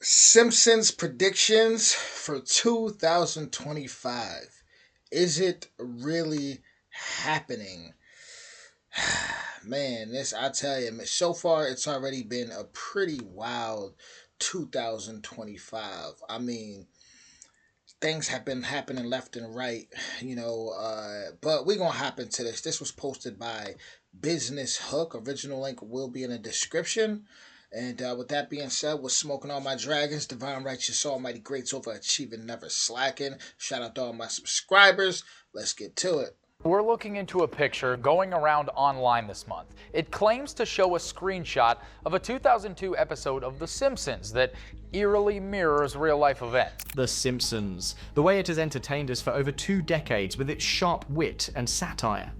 Simpsons predictions for 2025. Is it really happening? Man, this I tell you, so far it's already been a pretty wild 2025. I mean, things have been happening left and right, but we're gonna hop into this. This was posted by Business Hook. Original link will be in the description. And with that being said, we're smoking all my dragons, divine righteous, almighty greats over achieving, never slacking. Shout out to all my subscribers. Let's get to it. We're looking into a picture going around online this month. It claims to show a screenshot of a 2002 episode of The Simpsons that eerily mirrors real-life events. The Simpsons, the way it has entertained us for over 2 decades with its sharp wit and satire.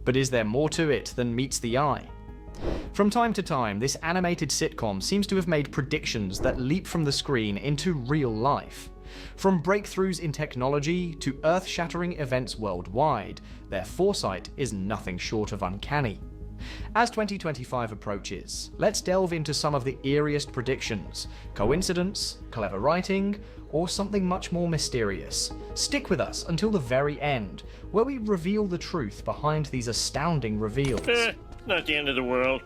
But is there more to it than meets the eye? From time to time, this animated sitcom seems to have made predictions that leap from the screen into real life. From breakthroughs in technology to earth-shattering events worldwide, their foresight is nothing short of uncanny. As 2025 approaches, let's delve into some of the eeriest predictions. Coincidence, clever writing, or something much more mysterious? Stick with us until the very end, where we reveal the truth behind these astounding reveals. Not the end of the world.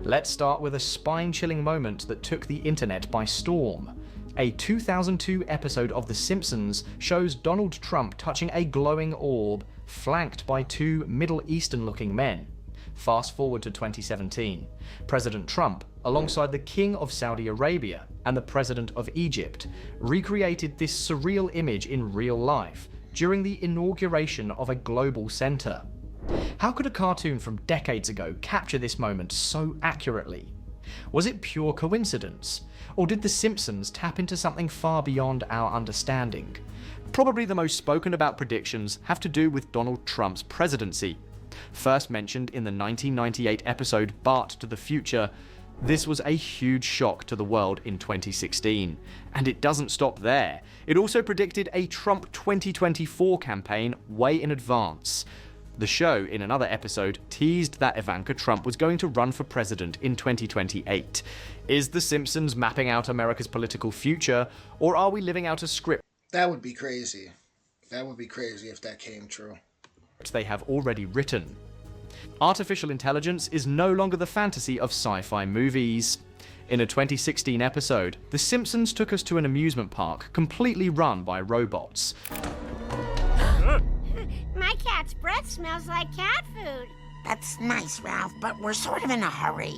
Let's start with a spine-chilling moment that took the internet by storm. A 2002 episode of The Simpsons shows Donald Trump touching a glowing orb, flanked by 2 Middle Eastern-looking men. Fast forward to 2017. President Trump, alongside the King of Saudi Arabia and the President of Egypt, recreated this surreal image in real life during the inauguration of a global center. How could a cartoon from decades ago capture this moment so accurately? Was it pure coincidence? Or did The Simpsons tap into something far beyond our understanding? Probably the most spoken about predictions have to do with Donald Trump's presidency. First mentioned in the 1998 episode Bart to the Future, this was a huge shock to the world in 2016. And it doesn't stop there. It also predicted a Trump 2024 campaign way in advance. The show, in another episode, teased that Ivanka Trump was going to run for president in 2028. Is The Simpsons mapping out America's political future, or are we living out a script That would be crazy. That would be crazy if that came true. they have already written? Artificial intelligence is no longer the fantasy of sci-fi movies. In a 2016 episode, The Simpsons took us to an amusement park completely run by robots. My cat's breath smells like cat food. That's nice, Ralph, but we're sort of in a hurry.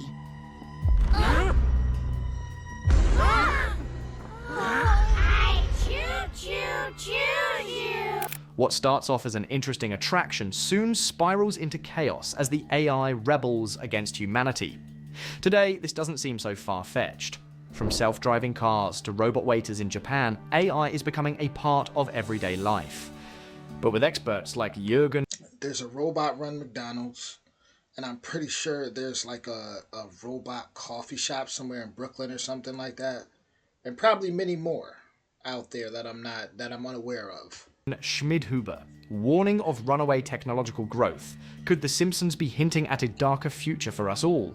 I choo-choo-choo-choo. What starts off as an interesting attraction soon spirals into chaos as the AI rebels against humanity. Today, this doesn't seem so far-fetched. From self-driving cars to robot waiters in Japan, AI is becoming a part of everyday life. But with experts like Jürgen, There's a robot run McDonald's, and I'm pretty sure there's like a robot coffee shop somewhere in Brooklyn or something like that. And probably many more out there that I'm unaware of. Schmidhuber, warning of runaway technological growth, could The Simpsons be hinting at a darker future for us all?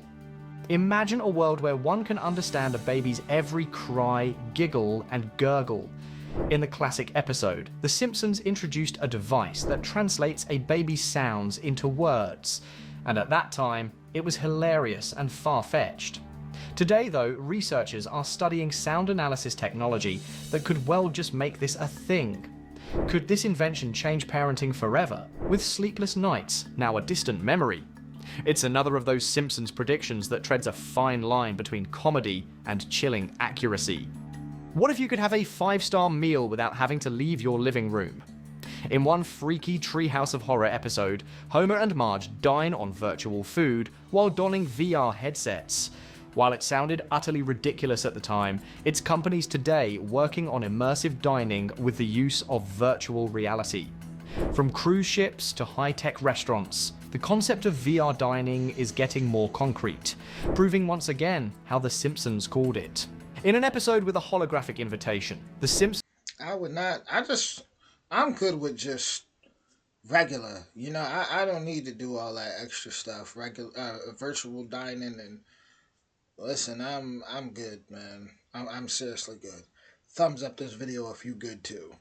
Imagine a world where one can understand a baby's every cry, giggle, and gurgle. In the classic episode, The Simpsons introduced a device that translates a baby's sounds into words, and at that time, it was hilarious and far-fetched. Today, though, researchers are studying sound analysis technology that could well just make this a thing. Could this invention change parenting forever, with sleepless nights now a distant memory? It's another of those Simpsons predictions that treads a fine line between comedy and chilling accuracy. What if you could have a 5-star meal without having to leave your living room? In one freaky Treehouse of Horror episode, Homer and Marge dine on virtual food while donning VR headsets. While it sounded utterly ridiculous at the time, it's companies today working on immersive dining with the use of virtual reality. From cruise ships to high-tech restaurants, the concept of VR dining is getting more concrete, proving once again how The Simpsons called it. In an episode with a holographic invitation, The Simpsons I would not. I'm good with just regular. I don't need to do all that extra stuff. Regular, virtual dining and Listen, I'm good, man. I'm seriously good. Thumbs up this video if you good too.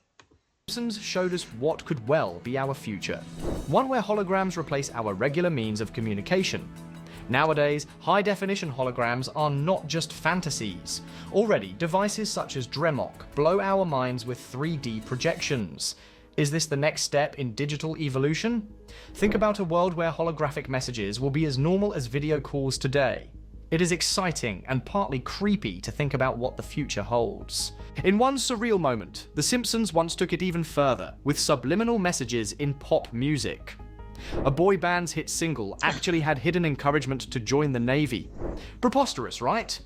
Simpsons showed us what could well be our future. One where holograms replace our regular means of communication. Nowadays, high-definition holograms are not just fantasies. Already, devices such as Dremok blow our minds with 3D projections. Is this the next step in digital evolution? Think about a world where holographic messages will be as normal as video calls today. It is exciting and partly creepy to think about what the future holds. In one surreal moment, The Simpsons once took it even further, with subliminal messages in pop music. A boy band's hit single actually had hidden encouragement to join the Navy. Preposterous, right?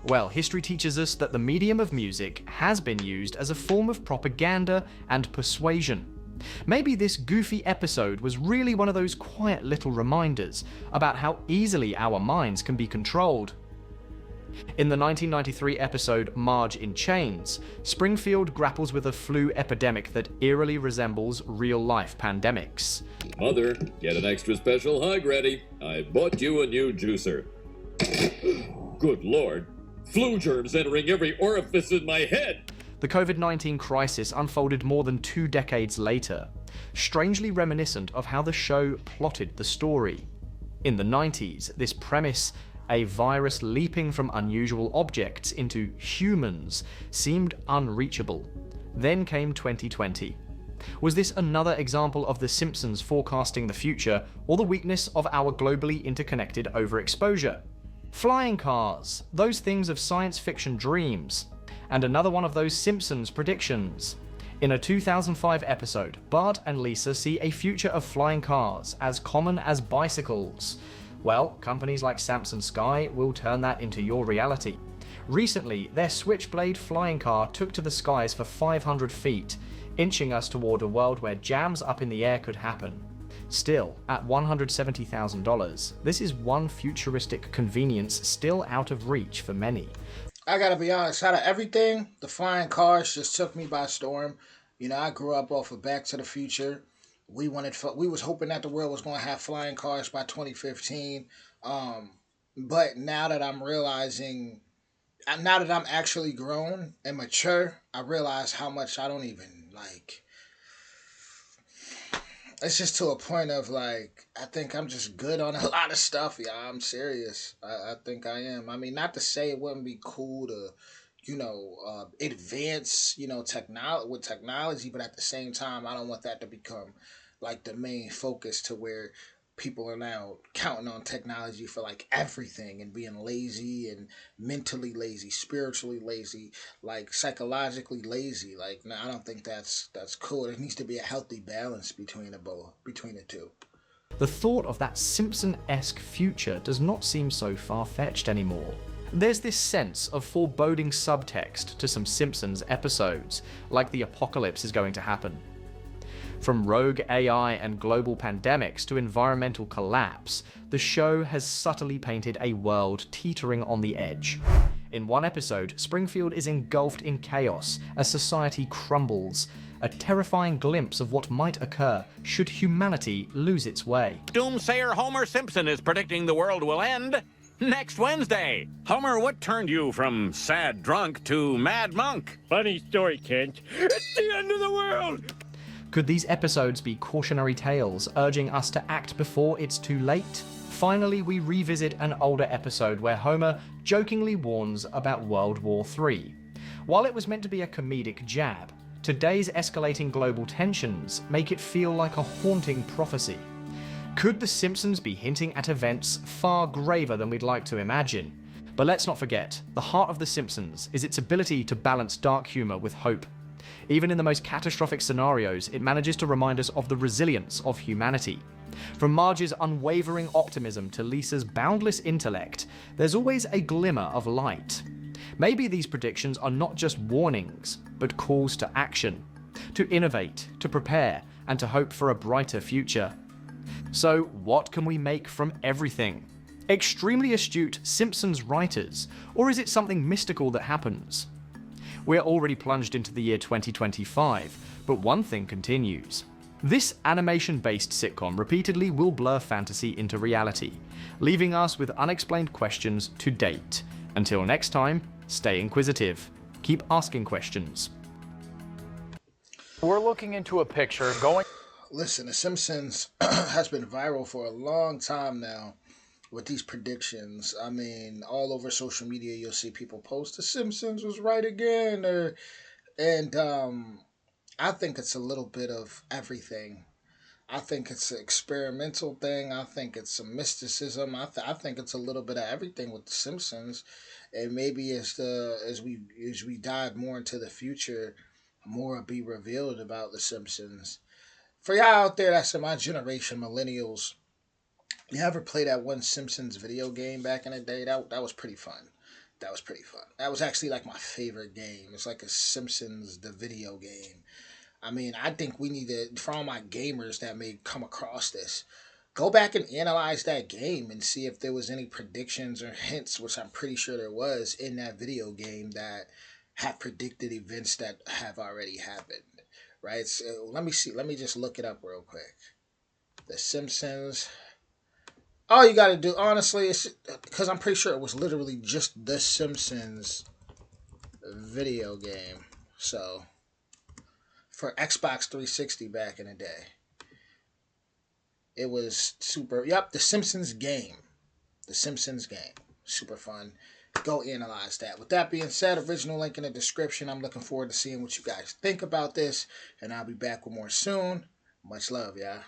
Well, history teaches us that the medium of music has been used as a form of propaganda and persuasion. Maybe this goofy episode was really one of those quiet little reminders about how easily our minds can be controlled. In the 1993 episode Marge in Chains, Springfield grapples with a flu epidemic that eerily resembles real-life pandemics. Mother, get an extra special hug ready. I bought you a new juicer. Good Lord, flu germs entering every orifice in my head. The COVID-19 crisis unfolded more than 2 decades later, strangely reminiscent of how the show plotted the story. In the 90s, this premise, a virus leaping from unusual objects into humans, seemed unreachable. Then came 2020. Was this another example of The Simpsons forecasting the future, or the weakness of our globally interconnected overexposure? Flying cars, those things of science fiction dreams. And another one of those Simpsons predictions. In a 2005 episode, Bart and Lisa see a future of flying cars as common as bicycles. Well, companies like Samsung Sky will turn that into your reality. Recently, their Switchblade flying car took to the skies for 500 feet, inching us toward a world where jams up in the air could happen. Still, at $170,000, this is one futuristic convenience still out of reach for many. I gotta be honest, out of everything, the flying cars just took me by storm. You know, I grew up off of Back to the Future. We was hoping that the world was going to have flying cars by 2015. But now that I'm realizing, now that I'm actually grown and mature, I realize how much I don't even like. It's just to a point of like, I think I'm just good on a lot of stuff. Yeah, I'm serious. I think I am. I mean, not to say it wouldn't be cool to, advance, with technology, but at the same time, I don't want that to become like the main focus to where people are now counting on technology for like everything and being lazy and mentally lazy, spiritually lazy, like psychologically lazy. Like, no, I don't think that's cool. There needs to be a healthy balance between the two. The thought of that Simpson-esque future does not seem so far-fetched anymore. There's this sense of foreboding subtext to some Simpsons episodes, like the apocalypse is going to happen. From rogue AI and global pandemics to environmental collapse, the show has subtly painted a world teetering on the edge. In one episode, Springfield is engulfed in chaos as society crumbles, a terrifying glimpse of what might occur should humanity lose its way. Doomsayer Homer Simpson is predicting the world will end next Wednesday. Homer, what turned you from sad drunk to mad monk? Funny story, Kent. It's the end of the world! Could these episodes be cautionary tales urging us to act before it's too late? Finally, we revisit an older episode where Homer jokingly warns about World War III. While it was meant to be a comedic jab, today's escalating global tensions make it feel like a haunting prophecy. Could The Simpsons be hinting at events far graver than we'd like to imagine? But let's not forget, the heart of The Simpsons is its ability to balance dark humor with hope. Even in the most catastrophic scenarios, it manages to remind us of the resilience of humanity. From Marge's unwavering optimism to Lisa's boundless intellect, there's always a glimmer of light. Maybe these predictions are not just warnings, but calls to action, to innovate, to prepare, and to hope for a brighter future. So, what can we make from everything? Extremely astute Simpsons writers, or is it something mystical that happens? We're already plunged into the year 2025, but one thing continues. This animation-based sitcom repeatedly will blur fantasy into reality, leaving us with unexplained questions to date. Until next time, stay inquisitive. Keep asking questions. We're looking into a picture going. Listen, The Simpsons has been viral for a long time now with these predictions. I mean, all over social media, you'll see people post The Simpsons was right again, and I think it's a little bit of everything. I think it's an experimental thing. I think it's some mysticism. I think it's a little bit of everything with The Simpsons, and maybe as we dive more into the future, more will be revealed about The Simpsons. For y'all out there that's in my generation, millennials, you ever play that one Simpsons video game back in the day? That was pretty fun. That was pretty fun. That was actually like my favorite game. It's like a Simpsons the video game. I mean, I think we need to, for all my gamers that may come across this, go back and analyze that game and see if there was any predictions or hints, which I'm pretty sure there was in that video game that have predicted events that have already happened. Right? So let me see. Let me just look it up real quick. The Simpsons. All you got to do, honestly, is because I'm pretty sure it was literally just The Simpsons video game. So for Xbox 360 back in the day, it was super. Yep, The Simpsons game. The Simpsons game. Super fun. Go analyze that. With that being said, original link in the description. I'm looking forward to seeing what you guys think about this, and I'll be back with more soon. Much love, y'all.